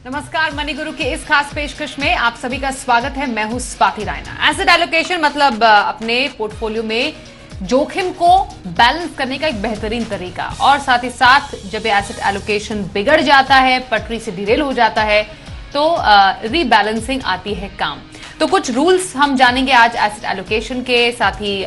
नमस्कार, मनी गुरु की इस खास पेशकश में आप सभी का स्वागत है। मैं हूं स्वाति रायना। एसेट एलोकेशन मतलब अपने पोर्टफोलियो में जोखिम को बैलेंस करने का एक बेहतरीन तरीका, और साथ ही साथ जब एसेट एलोकेशन बिगड़ जाता है, पटरी से डिरेल हो जाता है, तो रीबैलेंसिंग आती है काम। तो कुछ रूल्स हम जानेंगे आज एसेट एलोकेशन के, साथ ही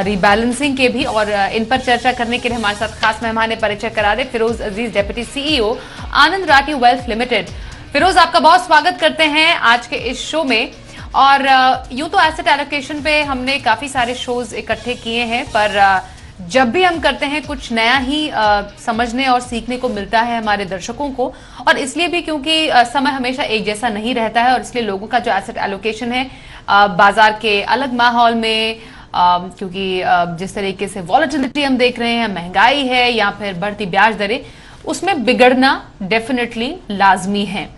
रीबैलेंसिंग के भी, और इन पर चर्चा करने के लिए हमारे साथ खास मेहमान परिचय करा रहे फिरोज अजीज, डेप्यूटी सीईओ आनंद राठी वेल्थ लिमिटेड। फिरोज, आपका बहुत स्वागत करते हैं आज के इस शो में। और यूं तो एसेट एलोकेशन पे हमने काफी सारे शोज इकट्ठे किए हैं, पर जब भी हम करते हैं कुछ नया ही समझने और सीखने को मिलता है हमारे दर्शकों को, और इसलिए भी क्योंकि समय हमेशा एक जैसा नहीं रहता है, और इसलिए लोगों का जो एसेट एलोकेशन है बाजार के अलग माहौल में, क्योंकि जिस तरीके से वॉलेटिलिटी हम देख रहे हैं, महंगाई है या फिर बढ़ती ब्याज दरें, उसमें बिगड़ना डेफिनेटली लाजमी है।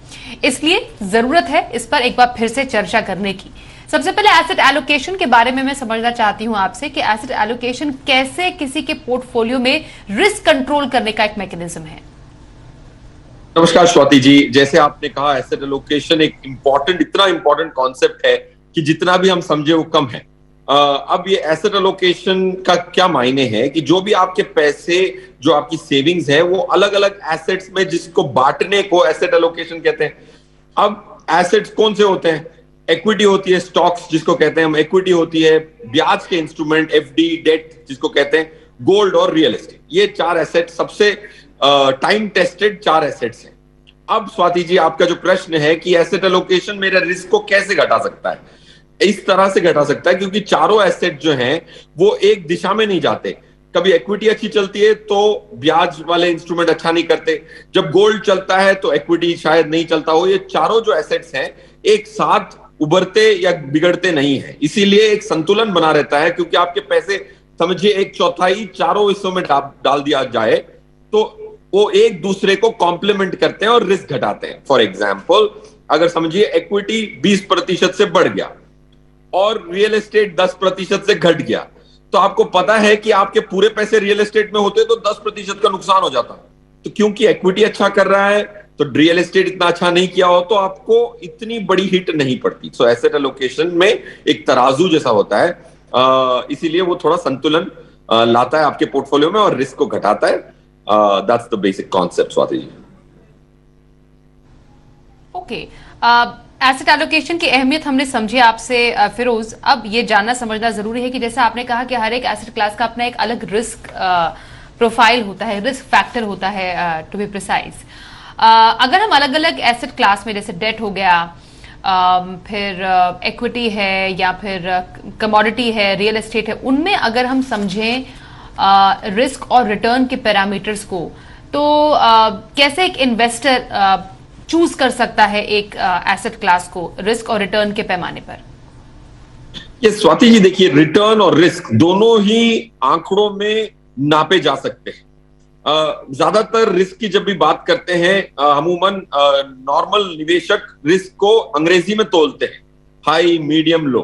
इसलिए जरूरत है इस पर एक बार फिर से चर्चा करने की। सबसे पहले एसेट एलोकेशन के बारे में मैं समझना चाहती हूं आपसे कि एसेट एलोकेशन कैसे किसी के पोर्टफोलियो में रिस्क कंट्रोल करने का एक मैकेनिज्म है। नमस्कार स्वाति जी, जैसे आपने कहा एसेट एलोकेशन एक इतना इंपॉर्टेंट कॉन्सेप्ट है कि जितना भी हम समझे वो कम है। अब ये एसेट एलोकेशन का क्या मायने है कि जो भी आपके पैसे, जो आपकी सेविंग्स है, वो अलग अलग एसेट्स में जिसको बांटने को एसेट एलोकेशन कहते हैं। अब एसेट्स कौन से होते हैं? इक्विटी होती है, स्टॉक्स जिसको कहते हैं हम, इक्विटी होती है, ब्याज के इंस्ट्रूमेंट, एफडी, डेट जिसको कहते हैं, गोल्ड और रियल एस्टेट। ये चार एसेट सबसे टाइम टेस्टेड चार एसेट्स हैं। अब स्वाति जी, आपका जो प्रश्न है कि एसेट एलोकेशन मेरे रिस्क को कैसे घटा सकता है, इस तरह से घटा सकता है क्योंकि चारों एसेट जो हैं वो एक दिशा में नहीं जाते। कभी इक्विटी अच्छी चलती है तो ब्याज वाले इंस्ट्रूमेंट अच्छा नहीं करते, जब गोल्ड चलता है तो इक्विटी शायद नहीं चलता हो। ये चारों जो एसेट्स हैं एक साथ उभरते या बिगड़ते नहीं है, इसीलिए एक संतुलन बना रहता है। क्योंकि आपके पैसे समझिए एक चौथाई चारों हिस्सों में डाल दिया जाए तो वो एक दूसरे को कॉम्प्लीमेंट करते हैं और रिस्क घटाते हैं। फॉर एग्जाम्पल, अगर समझिए इक्विटी 20% से बढ़ गया और रियल एस्टेट 10% से घट गया, तो आपको पता है कि आपके पूरे पैसे रियल एस्टेट में होते तो 10% का नुकसान हो जाता। तो क्योंकि इक्विटी अच्छा कर रहा है तो रियल एस्टेट इतना अच्छा नहीं किया हो, तो आपको इतनी बड़ी हिट नहीं पड़ती। सो एसेट एलोकेशन में एक तराजू जैसा होता है, इसीलिए वो थोड़ा संतुलन लाता है आपके पोर्टफोलियो में और रिस्क को घटाता है। That's the basic concept Swati ji. Okay, asset allocation की अहमियत हमने समझी आपसे फिरोज। अब ये जानना समझना जरूरी है कि जैसे आपने कहा कि हर एक एसेट क्लास का अपना एक अलग रिस्क प्रोफाइल होता है, रिस्क फैक्टर होता है, टू बी प्रिसाइज। अगर हम अलग अलग एसेट क्लास में, जैसे डेट हो गया, फिर इक्विटी है, या फिर कमोडिटी है, रियल एस्टेट है, उनमें अगर हम समझें रिस्क और रिटर्न के पैरामीटर्स को, तो कैसे एक इन्वेस्टर चूज कर सकता है एक एसेट क्लास को रिस्क और रिटर्न के पैमाने पर? ये स्वाति जी देखिए, रिटर्न और रिस्क दोनों ही आंकड़ों में नापे जा सकते हैं। ज्यादातर रिस्क की जब भी बात करते हैं, अमूमन नॉर्मल निवेशक रिस्क को अंग्रेजी में तोलते हैं, हाई, मीडियम, लो।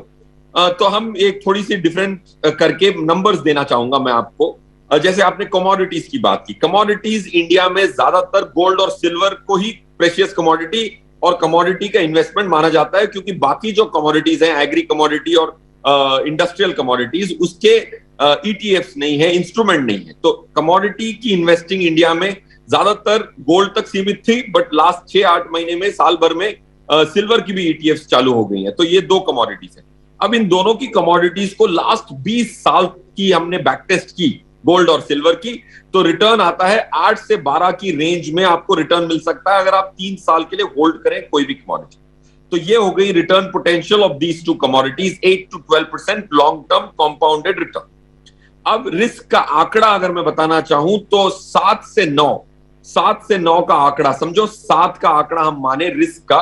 तो हम एक थोड़ी सी डिफरेंट करके नंबर्स देना चाहूंगा मैं आपको। जैसे आपने कमोडिटीज की बात की, कमोडिटीज इंडिया में ज्यादातर गोल्ड और सिल्वर को ही प्रेशियस कमोडिटी और कमोडिटी का इन्वेस्टमेंट माना जाता है, क्योंकि बाकी जो कमोडिटीज हैं, एग्री कमोडिटी और इंडस्ट्रियल कमोडिटीज, उसके ईटीएफ्स नहीं है, इंस्ट्रूमेंट नहीं है। तो कमोडिटी की इन्वेस्टिंग इंडिया में ज्यादातर गोल्ड तक सीमित थी, बट लास्ट 6-8 महीने में, साल भर में सिल्वर की भी ईटीएफ्स चालू हो गई हैं। तो ये दो कमोडिटीज हैं। अब इन दोनों की कमोडिटीज को लास्ट 20 साल की हमने बैक टेस्ट की, गोल्ड और सिल्वर की, तो रिटर्न आता है 8 से 12 की रेंज में आपको रिटर्न मिल सकता है अगर आप 3 साल के लिए होल्ड करें कोई भी कमोडिटी। तो ये हो गई return potential of these two commodities, 8 to 12% long term compounded return. अब रिस्क का आंकड़ा अगर मैं बताना चाहूं तो 7 से 9 का आंकड़ा समझो, 7 का आंकड़ा हम माने रिस्क का,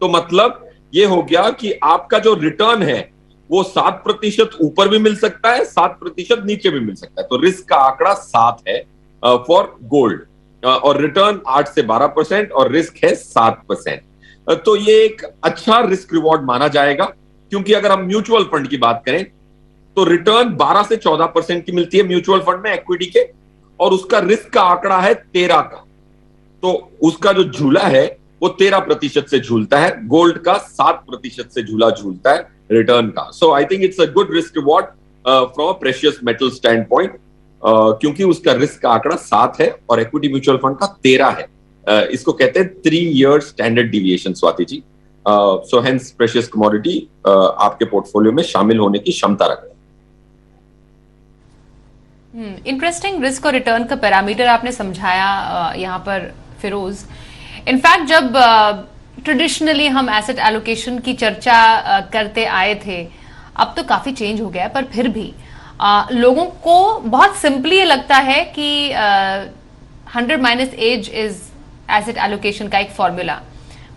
तो मतलब ये हो गया कि आपका जो रिटर्न है वो 7% ऊपर भी मिल सकता है, 7% नीचे भी मिल सकता है। तो रिस्क का आंकड़ा 7 है फॉर गोल्ड, और रिटर्न 8 से 12% और रिस्क है 7%। तो ये एक अच्छा रिस्क रिवॉर्ड माना जाएगा, क्योंकि अगर हम म्यूचुअल फंड की बात करें तो रिटर्न 12 से 14% की मिलती है म्यूचुअल फंड में इक्विटी के, और उसका रिस्क का आंकड़ा है 13 का। तो उसका जो झूला है वो 13% से झूलता है, गोल्ड का 7% से झूलता है रिटर्न का। So I think it's a good risk reward from precious metal stand point, क्योंकि उसका रिस्क का आंकड़ा 7 है और इक्विटी म्यूचुअल फंड का 13 है। इसको कहते हैं 3 year standard deviation Swati ji. So hence precious commodity आपके पोर्टफोलियो में शामिल होने की क्षमता रखता है। इंटरेस्टिंग रिस्क और रिटर्न का पैरामीटर आपने समझाया यहाँ पर फिरोज। इनफैक्ट जब ट्रेडिशनली हम एसेट एलोकेशन की चर्चा करते आए थे, अब तो काफी चेंज हो गया है, पर फिर भी लोगों को बहुत सिंपली ये लगता है कि 100 minus age is asset allocation का एक फॉर्मूला।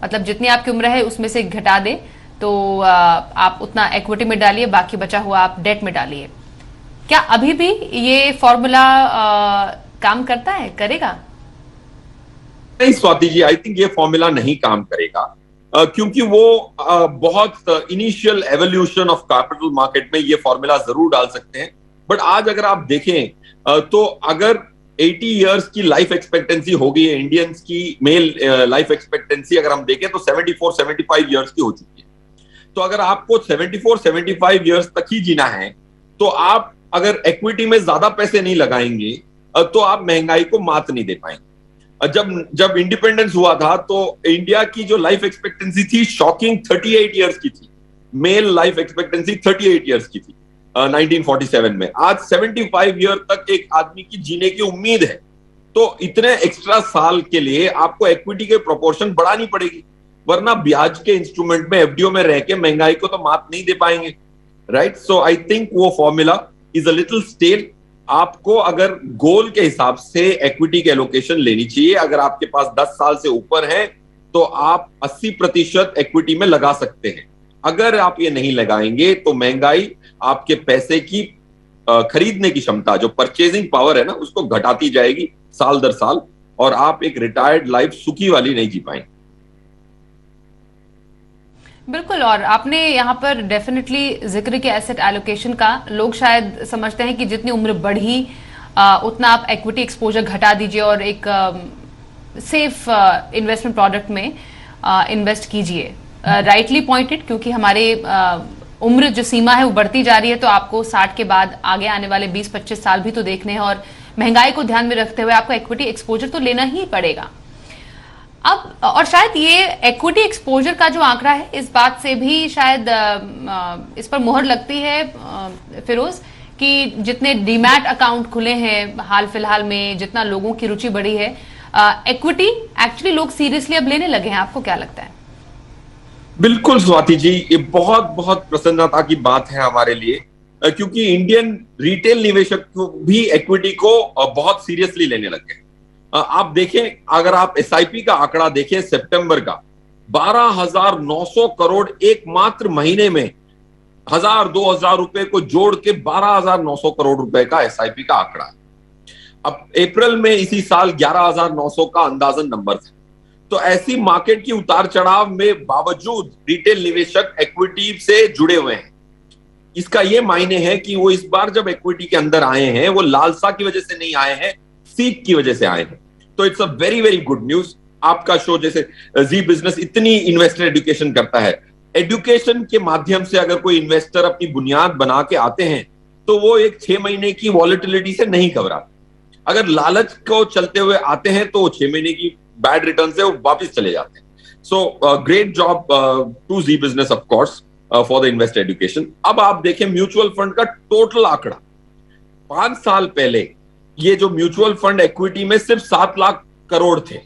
मतलब जितनी आपकी उम्र है उसमें से घटा दे तो आप उतना इक्विटी में डालिए, बाकी बचा हुआ आप डेट में डालिए। क्या अभी भी ये फॉर्मूला काम करता है, करेगा? नहीं स्वाति जी, आई थिंक ये फॉर्मूला नहीं काम करेगा, क्योंकि वो बहुत initial evolution of capital market में ये फॉर्मूला जरूर डाल सकते हैं। बट आज अगर आप देखें तो अगर 80 इयर्स की लाइफ एक्सपेक्टेंसी हो गई है, इंडियंस की मेल लाइफ एक्सपेक्टेंसी अगर हम देखें तो 74-75 इयर्स की हो चुकी है। तो अगर आपको 74-75 इयर्स तक ही जीना है तो आप अगर इक्विटी में ज्यादा पैसे नहीं लगाएंगे तो आप महंगाई को मात नहीं दे पाएंगे। जब इंडिपेंडेंस हुआ था तो इंडिया की जो लाइफ एक्सपेक्टेंसी थी शॉकिंग 38 इयर्स की थी। मेल लाइफ एक्सपेक्टेंसी 38 इयर्स की थी 1947 में। आज 75 ईयर तक एक आदमी की जीने की उम्मीद है। तो इतने एक्स्ट्रा साल के लिए आपको इक्विटी के प्रोपोर्शन बढ़ानी पड़ेगी, वरना ब्याज के इंस्ट्रूमेंट में एफडीओ में रह के महंगाई को तो मात नहीं दे पाएंगे, राइट? सो आई थिंक वो formula is a little stale. आपको अगर गोल के हिसाब से इक्विटी के एलोकेशन लेनी चाहिए। अगर आपके पास 10 साल से ऊपर है तो आप 80% इक्विटी में लगा सकते हैं। अगर आप ये नहीं लगाएंगे तो महंगाई आपके पैसे की खरीदने की क्षमता, जो परचेजिंग पावर है ना, उसको घटाती जाएगी साल दर साल, और आप एक रिटायर्ड लाइफ सुखी वाली नहीं जी पाएंगे। बिल्कुल। और आपने यहाँ पर डेफिनेटली जिक्र किया एसेट एलोकेशन का। लोग शायद समझते हैं कि जितनी उम्र बढ़ी उतना आप इक्विटी एक्सपोजर घटा दीजिए और एक सेफ इन्वेस्टमेंट प्रोडक्ट में इन्वेस्ट कीजिए। राइटली पॉइंटेड, क्योंकि हमारे उम्र जो सीमा है वो बढ़ती जा रही है, तो आपको 60 के बाद आगे आने वाले 20-25 साल भी तो देखने हैं, और महंगाई को ध्यान में रखते हुए आपको इक्विटी एक्सपोजर तो लेना ही पड़ेगा। अब और शायद ये इक्विटी एक्सपोजर का जो आंकड़ा है, इस बात से भी शायद इस पर मोहर लगती है फिरोज, कि जितने डीमैट अकाउंट खुले हैं हाल फिलहाल में, जितना लोगों की रुचि बढ़ी है, इक्विटी एक्चुअली लोग सीरियसली अब लेने लगे हैं। आपको क्या लगता है? बिल्कुल स्वाति जी, ये बहुत बहुत प्रसन्नता की बात है हमारे लिए, क्योंकि इंडियन रिटेल निवेशक भी इक्विटी को बहुत सीरियसली लेने लगे। आप देखें, अगर आप एसआईपी का आंकड़ा देखें सितंबर का, 12,900 करोड़ एक मात्र महीने में 1,000-2,000 रुपए को जोड़ के 12,900 करोड़ रुपए का एसआईपी का आंकड़ा है। अब अप्रैल में इसी साल 11,900 का अंदाजन नंबर था। तो ऐसी मार्केट की उतार चढ़ाव में बावजूद रिटेल निवेशक इक्विटी से जुड़े हुए हैं। इसका यह मायने है कि वो इस बार जब इक्विटी के अंदर आए हैं वो लालसा की वजह से नहीं आए हैं, सीख की वजह से आए हैं। तो it's a very very good news. आपका शो जैसे जी बिजनेस इतनी इन्वेस्टर एजुकेशन करता है, एजुकेशन के माध्यम से अगर कोई इन्वेस्टर अपनी बुनियाद बना के आते हैं तो वो एक 6 महीने की वॉलेटिलिटी से नहीं घबराते। अगर लालच को चलते हुए आते हैं तो 6 महीने की बैड रिटर्न से वो वापस चले जाते हैं। So great job to Zee business of course for the investor education. अब आप देखें म्यूचुअल फंड का टोटल आंकड़ा, 5 साल पहले ये जो म्यूचुअल फंड इक्विटी में सिर्फ 7 लाख करोड़ थे।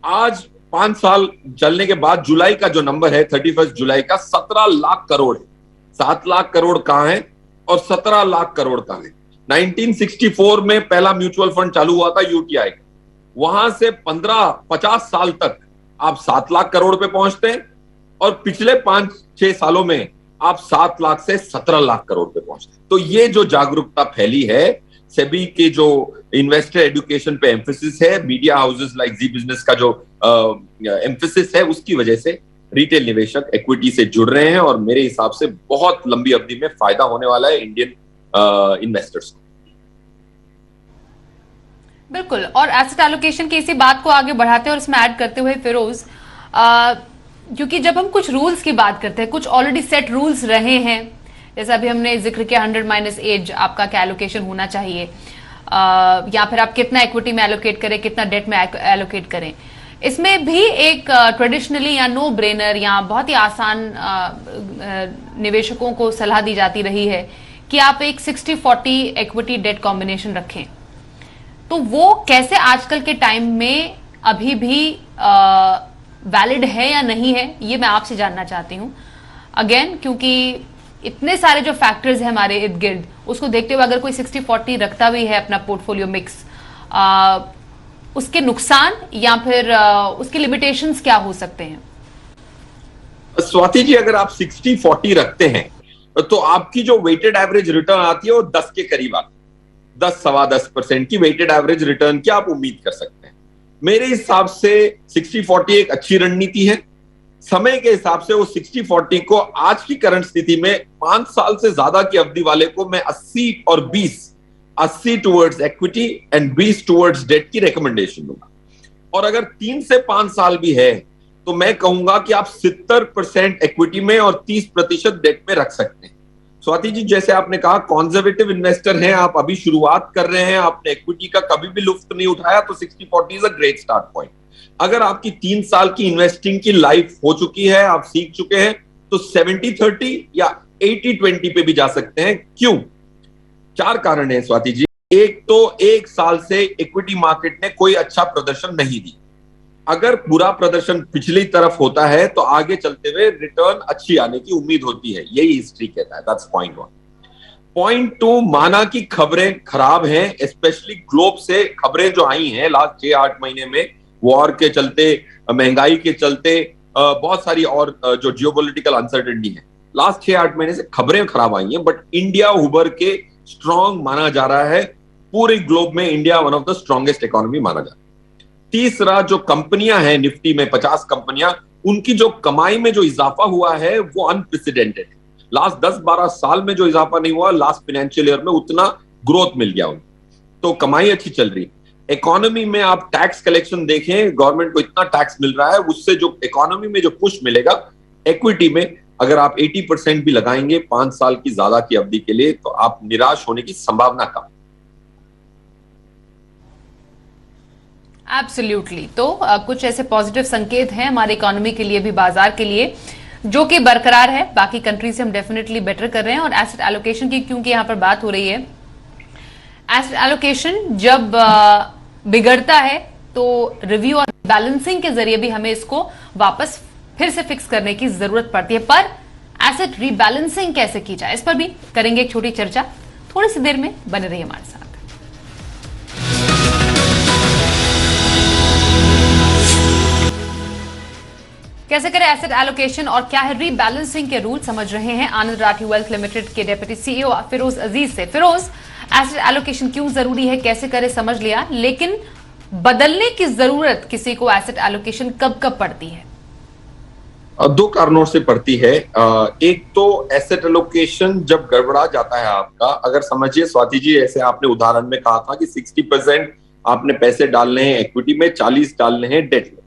आज 5 साल चलने के बाद जुलाई का जो नंबर है 31 जुलाई का 17 लाख करोड़ है। 7 लाख करोड़ कहां है और 17 लाख करोड़ कहां है? 1964 में पहला म्यूचुअल फंड चालू हुआ था यूटीआई, वहां से 50 साल तक आप 7 लाख करोड़ पे पहुंचते हैं, और पिछले 5-6 सालों में आप 7 लाख से 17 लाख करोड़ पे पहुंचते हैं। तो ये जो जागरूकता फैली है, सेबी के जो इन्वेस्टर एजुकेशन पे एम्फेसिस है, मीडिया हाउसेस लाइक जी बिजनेस का जो एम्फेसिस है, उसकी वजह से रिटेल निवेशक इक्विटी से जुड़ रहे हैं, और मेरे हिसाब से बहुत लंबी अवधि में फायदा होने वाला है इंडियन इन्वेस्टर्स को। बिल्कुल। और एसेट एलोकेशन की इसी बात को आगे बढ़ाते हैं और इसमें ऐड करते हुए फिरोज, क्योंकि जब हम कुछ रूल्स की बात करते हैं, कुछ ऑलरेडी सेट रूल्स रहे हैं, जैसे अभी हमने जिक्र किया 100 - एज आपका क्या एलोकेशन होना चाहिए, या फिर आप कितना इक्विटी में एलोकेट करें, कितना डेट में एलोकेट करें। इसमें भी एक ट्रेडिशनली या नो ब्रेनर या बहुत ही आसान निवेशकों को सलाह दी जाती रही है कि आप एक 60-40 इक्विटी डेट कॉम्बिनेशन रखें। तो वो कैसे आजकल के टाइम में अभी भी वैलिड है या नहीं है, ये मैं आपसे जानना चाहती हूं। अगेन, क्योंकि इतने सारे जो फैक्टर्स हैं हमारे इर्द गिर्द, उसको देखते हुए अगर कोई 60-40 रखता भी है अपना पोर्टफोलियो मिक्स, उसके नुकसान या फिर उसके लिमिटेशंस क्या हो सकते हैं? स्वाति जी, अगर आप 60-40 रखते हैं तो आपकी जो वेटेड एवरेज रिटर्न आती है वो 10 के करीब आती है। 10-10.25% की वेटेड एवरेज रिटर्न की आप उम्मीद कर सकते हैं। मेरे हिसाब से 60-40 एक अच्छी रणनीति है। समय के हिसाब से वो 60-40 को आज की करंट स्थिति में 5 साल से ज्यादा की अवधि वाले को मैं 80 और 20, 80 towards equity and 20 towards debt की रिकमेंडेशन दूंगा। और अगर 3 से 5 साल भी है तो मैं कहूंगा कि आप 70% इक्विटी में और 30% डेट में रख सकते हैं। स्वाति जी, जैसे आपने कहा, कॉन्जर्वेटिव इन्वेस्टर हैं आप, अभी शुरुआत कर रहे हैं, आपने इक्विटी का कभी भी लुत्फ नहीं उठाया, तो 60-40 is a great start point. अगर आपकी 3 साल की इन्वेस्टिंग की लाइफ हो चुकी है, आप सीख चुके हैं, तो 70-30 या 80-20 पे भी जा सकते हैं। क्यों? 4 कारण है स्वाति जी। एक तो 1 साल से इक्विटी मार्केट ने कोई अच्छा प्रदर्शन नहीं दी। अगर बुरा प्रदर्शन पिछली तरफ होता है तो आगे चलते हुए रिटर्न अच्छी आने की उम्मीद होती है, यही हिस्ट्री कहता है। That's point 1। पॉइंट 2, माना की खबरें खराब हैं, स्पेशली ग्लोब से खबरें जो आई हैं लास्ट 6-8 महीने में, वॉर के चलते, महंगाई के चलते, बहुत सारी और जो जियोपॉलिटिकल अनसर्टेनिटी है, लास्ट 6-8 महीने से खबरें खराब आई हैं। बट इंडिया उभर के स्ट्रांग माना जा रहा है। पूरे ग्लोब में India one of the strongest economy माना जा रहा है। तीसरा, जो कंपनियां हैं निफ्टी में 50 कंपनियां, उनकी जो कमाई में जो इजाफा हुआ है वो अनप्रेसिडेंटेड है। लास्ट 10-12 साल में जो इजाफा नहीं हुआ, लास्ट फाइनेंशियल ईयर में उतना ग्रोथ मिल गया उनको, तो कमाई अच्छी चल रही। इकोनॉमी में आप टैक्स कलेक्शन देखें, गवर्नमेंट को इतना टैक्स मिल रहा है, उससे जो इकोनॉमी में जो पुश मिलेगा, इक्विटी में अगर आप 80% भी लगाएंगे 5 साल की ज्यादा की अवधि के लिए, तो आप निराश होने की संभावना कम। एब्सोल्युटली। तो कुछ ऐसे पॉजिटिव संकेत हैं हमारे इकोनॉमी के लिए भी, बाजार के लिए, जो कि बरकरार है। बाकी कंट्री से हम डेफिनेटली बेटर कर रहे हैं। और एसेट एलोकेशन की क्योंकि यहां पर बात हो रही है, एसेट एलोकेशन जब बिगड़ता है तो रिव्यू और बैलेंसिंग के जरिए भी हमें इसको वापस फिर से फिक्स करने की जरूरत पड़ती है। पर एसेट रीबैलेंसिंग कैसे की जाए, इस पर भी करेंगे एक छोटी चर्चा। थोड़ी सी देर में बने रहिए हमारे साथ। कैसे करें एसेट एलोकेशन और क्या है रीबैलेंसिंग के रूल, समझ रहे हैं आनंद राठी वेल्थ लिमिटेड के डेप्यूटी सीईओ फिरोज अजीज से। फिरोज, एसेट एलोकेशन क्यों जरूरी है, कैसे करें, समझ लिया, लेकिन बदलने की जरूरत किसी को एसेट एलोकेशन कब कब पड़ती है? 2 कारणों से पड़ती है। एक तो एसेट एलोकेशन जब गड़बड़ा जाता है आपका, अगर समझिए स्वाति जी, ऐसे आपने उदाहरण में कहा था कि 60% आपने पैसे डालने हैं इक्विटी में, 40 डालने हैं डेट में।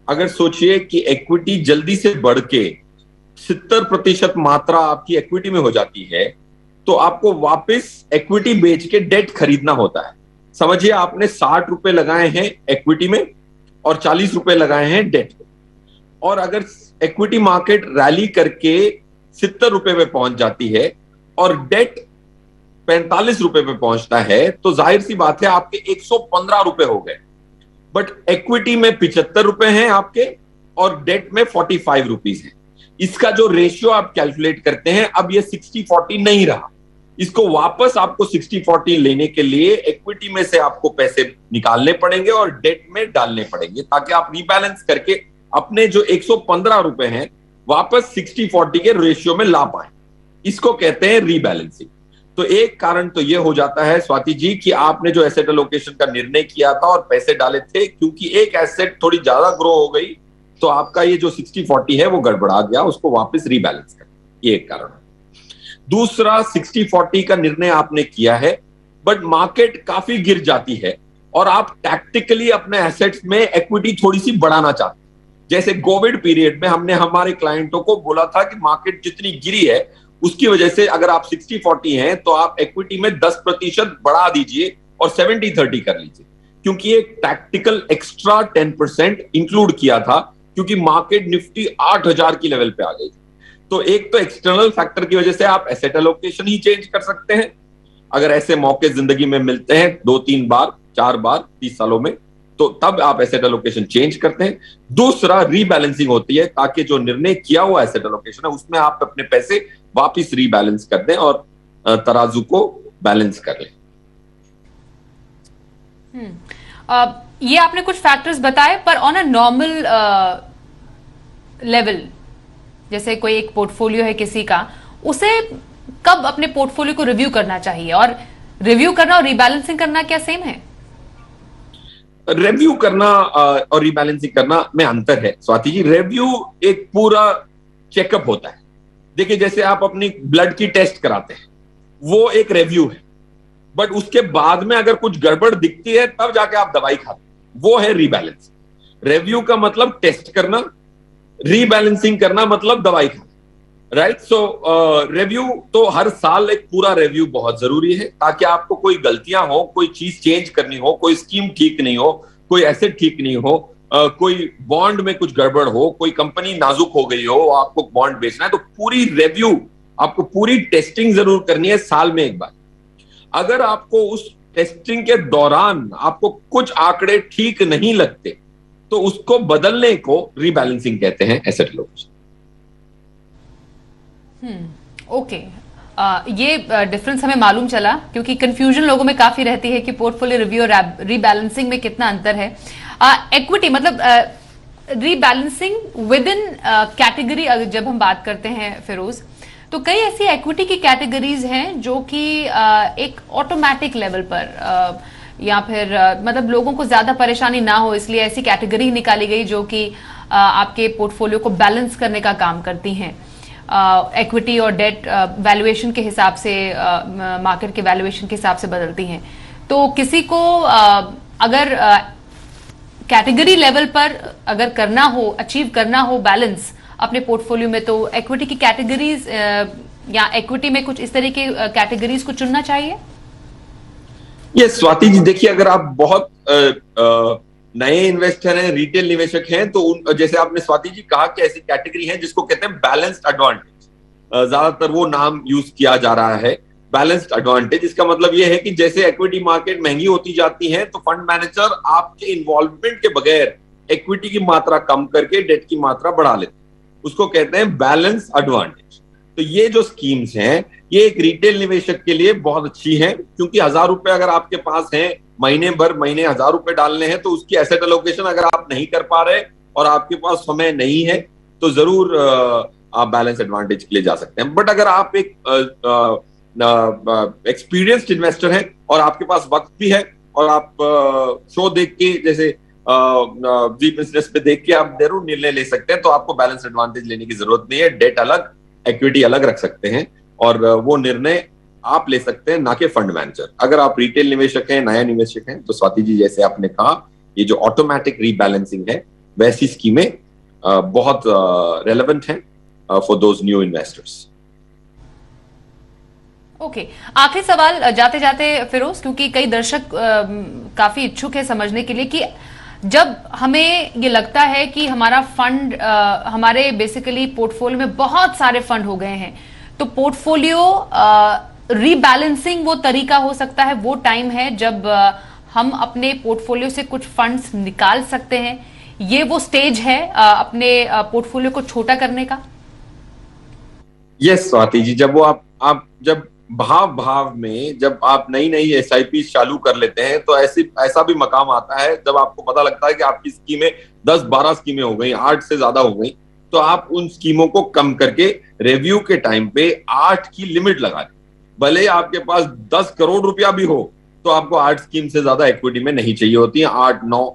अगर सोचिए कि इक्विटी जल्दी से बढ़ के 70% मात्रा आपकी इक्विटी में हो जाती है, तो आपको वापस इक्विटी बेच के डेट खरीदना होता है। समझिए आपने 60 रुपए लगाए हैं इक्विटी में और 40 रुपए लगाए हैं डेट में, और अगर इक्विटी मार्केट रैली करके 70 रुपए पे पहुंच जाती है और डेट 45 रुपए पे पहुंचता है, तो जाहिर सी बात है आपके 115 रुपए हो गए। बट इक्विटी में 75 रुपए हैं आपके और डेट में 45 रुपीज है। इसका जो रेशियो आप कैलकुलेट करते हैं, अब ये 60-40 नहीं रहा। इसको वापस आपको 60-40 लेने के लिए इक्विटी में से आपको पैसे निकालने पड़ेंगे और डेट में डालने पड़ेंगे, ताकि आप रीबैलेंस करके अपने जो 115 रुपए हैं वापस 60-40 के रेशियो में ला पाए। इसको कहते हैं रीबैलेंसिंग। तो एक कारण तो ये हो जाता है स्वाति जी कि आपने जो एसेट एलोकेशन का निर्णय किया था और पैसे डाले थे, क्योंकि एक एसेट थोड़ी ज्यादा ग्रो हो गई, तो आपका ये जो 60-40 है वो गड़बड़ा गया, उसको वापस रीबैलेंस कर, ये एक कारण है। दूसरा, 60-40 का निर्णय आपने किया है, बट मार्केट काफी गिर जाती है और आप टैक्टिकली अपने एसेट्स में इक्विटी थोड़ी सी बढ़ाना चाहते हैं। जैसे कोविड पीरियड में हमने हमारे क्लाइंटों को बोला था कि मार्केट जितनी गिरी है उसकी वजह से अगर आप 60-40 हैं तो आप इक्विटी में 10% बढ़ा दीजिए और 70-30 कर लीजिए, क्योंकि एक टैक्टिकल एक्स्ट्रा 10% इंक्लूड किया था, क्योंकि मार्केट निफ्टी 8,000 की लेवल पे आ गई थी। तो एक तो एक्सटर्नल फैक्टर की वजह से आप एसेट एलोकेशन ही चेंज कर सकते हैं, अगर ऐसे मौके जिंदगी में मिलते हैं 2-3 बार 4 बार 30 सालों में, तो तब आप एसेट एलोकेशन चेंज करते हैं। दूसरा रीबैलेंसिंग होती है, ताकि जो निर्णय किया हुआ एसेट एलोकेशन है उसमें आप अपने पैसे वापस रीबैलेंस कर दें और तराजू को बैलेंस कर लें। ये आपने कुछ फैक्टर्स बताए, पर ऑन अ नॉर्मल लेवल, जैसे कोई एक पोर्टफोलियो है किसी का, उसे कब अपने पोर्टफोलियो को रिव्यू करना चाहिए? और रिव्यू करना और रीबैलेंसिंग करना क्या सेम है? रिव्यू करना और रीबैलेंसिंग करना में अंतर है स्वाति जी। रिव्यू एक पूरा चेकअप होता है। देखिए, जैसे आप अपनी ब्लड की टेस्ट कराते हैं, वो एक रिव्यू है, बट उसके बाद में अगर कुछ गड़बड़ दिखती है तब जाके आप दवाई खाते हैं, वो है रीबैलेंसिंग। रिव्यू का मतलब टेस्ट करना, रीबैलेंसिंग करना मतलब दवाई खाना, राइट। सो रिव्यू तो हर साल एक पूरा रिव्यू बहुत जरूरी है, ताकि आपको कोई गलतियां हो, कोई चीज चेंज करनी हो, कोई स्कीम ठीक नहीं हो, कोई एसेट ठीक नहीं हो, कोई बॉन्ड में कुछ गड़बड़ हो, कोई कंपनी नाजुक हो गई हो, आपको बॉन्ड बेचना है, तो पूरी रिव्यू, आपको पूरी टेस्टिंग जरूर करनी है साल में एक बार। अगर आपको उस टेस्टिंग के दौरान आपको कुछ आंकड़े ठीक नहीं लगते, तो उसको बदलने को रीबैलेंसिंग कहते हैं, एसेट एलोकेशन। ओके, ये डिफरेंस हमें मालूम चला, क्योंकि कंफ्यूजन लोगों में काफी रहती है कि पोर्टफोलियो रिव्यू और रीबैलेंसिंग में कितना अंतर है। इक्विटी मतलब रीबैलेंसिंग विद इन कैटेगरी, जब हम बात करते हैं फिरोज, तो कई ऐसी इक्विटी की कैटेगरीज हैं जो कि एक ऑटोमेटिक लेवल पर या फिर मतलब लोगों को ज्यादा परेशानी ना हो, इसलिए ऐसी कैटेगरी निकाली गई जो कि आपके पोर्टफोलियो को बैलेंस करने का काम करती हैं। इक्विटी और डेट वैल्यूएशन के हिसाब से, मार्केट के वैल्यूएशन के हिसाब से बदलती हैं। तो किसी को अगर कैटेगरी लेवल पर अगर करना हो, अचीव करना हो बैलेंस अपने पोर्टफोलियो में, तो इक्विटी की कैटेगरीज या इक्विटी में कुछ इस तरह के कैटेगरीज को चुनना चाहिए। ये स्वाति जी, देखिए, अगर आप बहुत नए इन्वेस्टर हैं, रिटेल निवेशक हैं, तो जैसे आपने स्वाति जी कहा कि ऐसी कैटेगरी है जिसको कहते हैं बैलेंस्ड एडवांटेज, ज्यादातर वो नाम यूज किया जा रहा है, बैलेंस्ड एडवांटेज। इसका मतलब ये है कि जैसे इक्विटी मार्केट महंगी होती जाती है, तो फंड मैनेजर आपके इन्वॉल्वमेंट के बगैर इक्विटी की मात्रा कम करके डेट की मात्रा बढ़ा लेते हैं, उसको कहते हैं बैलेंस एडवांटेज। तो ये जो स्कीम्स हैं, ये एक रिटेल निवेशक के लिए बहुत अच्छी है, क्योंकि 1,000 रुपए अगर आपके पास है, महीने 1,000 रुपए डालने हैं, तो उसकी एसेट एलोकेशन अगर आप नहीं कर पा रहे और आपके पास समय नहीं है, तो जरूर आप बैलेंस एडवांटेज के लिए जा सकते हैं। बट अगर आप एक एक्सपीरियंस्ड इन्वेस्टर हैं और आपके पास वक्त भी है, और आप शो देख के, जैसे जी बिजनेस पे देख के आप जरूर निर्णय ले सकते हैं, तो आपको बैलेंस एडवांटेज लेने की जरूरत नहीं है। डेट अलग, इक्विटी अलग रख सकते हैं, और वो निर्णय आप ले सकते हैं, ना कि फंड मैनेजर। अगर आप रिटेल निवेशक हैं, नया निवेशक हैं, तो स्वाति जी जैसे आपने कहा, ये जो ऑटोमेटिक रीबैलेंसिंग है, वैसी स्कीमें बहुत रेलेवेंट हैं for those new investors. Okay, आखिरी सवाल जाते जाते फिरोज, क्योंकि कई दर्शक काफी इच्छुक है समझने के लिए कि जब हमें ये लगता है कि हमारा फंड, हमारे बेसिकली पोर्टफोलियो में बहुत सारे फंड हो गए हैं, तो पोर्टफोलियो रीबैलेंसिंग वो तरीका हो सकता है, वो टाइम है जब हम अपने पोर्टफोलियो से कुछ फंड्स निकाल सकते हैं। ये वो स्टेज है अपने पोर्टफोलियो को छोटा करने का। यस स्वाति जी, जब वो आप जब भाव में जब आप नई एसआईपी चालू कर लेते हैं, तो ऐसा भी मकाम आता है जब आपको पता लगता है कि आपकी स्कीमें 10-12 स्कीमें हो गई, 8 से ज्यादा हो गई, तो आप उन स्कीमों को कम करके रिव्यू के टाइम पे 8 की लिमिट लगा दें। भले आपके पास 10 करोड़ रुपया भी हो, तो आपको 8 स्कीम से ज्यादा इक्विटी में नहीं चाहिए होती है, 8-9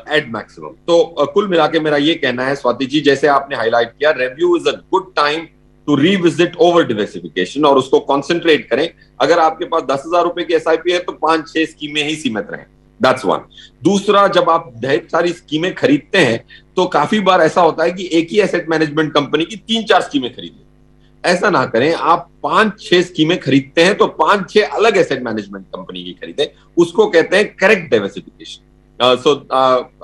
एट मैक्सिमम। तो कुल मिला के मेरा ये कहना है स्वाति जी, जैसे आपने हाईलाइट किया, review is a good time to revisit over diversification, और उसको कॉन्सेंट्रेट करें। अगर आपके पास 10,000 रुपए की एसआईपी है, तो 5-6 स्कीमें ही सीमित रहें, दैट्स वन। दूसरा, जब आप ढेर सारी स्कीमें खरीदते हैं तो काफी बार ऐसा होता है कि एक ही एसेट मैनेजमेंट कंपनी की 3-4 स्कीमें खरीद लें। ऐसा ना करें, आप 5-6 स्कीमें खरीदते हैं तो 5-6 अलग एसेट मैनेजमेंट कंपनी की खरीदें। उसको कहते हैं correct diversification. So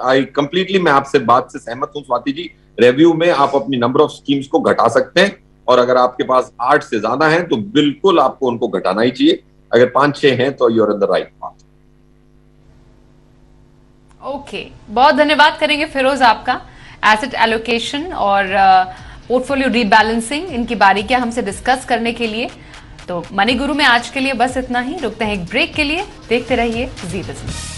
I completely, मैं आपसे बात से सहमत हूं स्वाति जी। रेव्यू में आप अपनी नंबर ऑफ स्कीम्स को घटा सकते हैं, और अगर आपके पास 8 से ज्यादा हैं तो बिल्कुल आपको उनको घटाना ही चाहिए। अगर 5-6 हैं तो you are in the right path. Okay, बहुत धन्यवाद करेंगे फिरोज आपका। एसेट एलोकेशन और पोर्टफोलियो रीबैलेंसिंग, इनकी बारीकियां हमसे डिस्कस करने के लिए। तो मनी गुरु में आज के लिए बस इतना ही। रुकते हैं एक ब्रेक के लिए। देखते रहिए जी बिजनेस।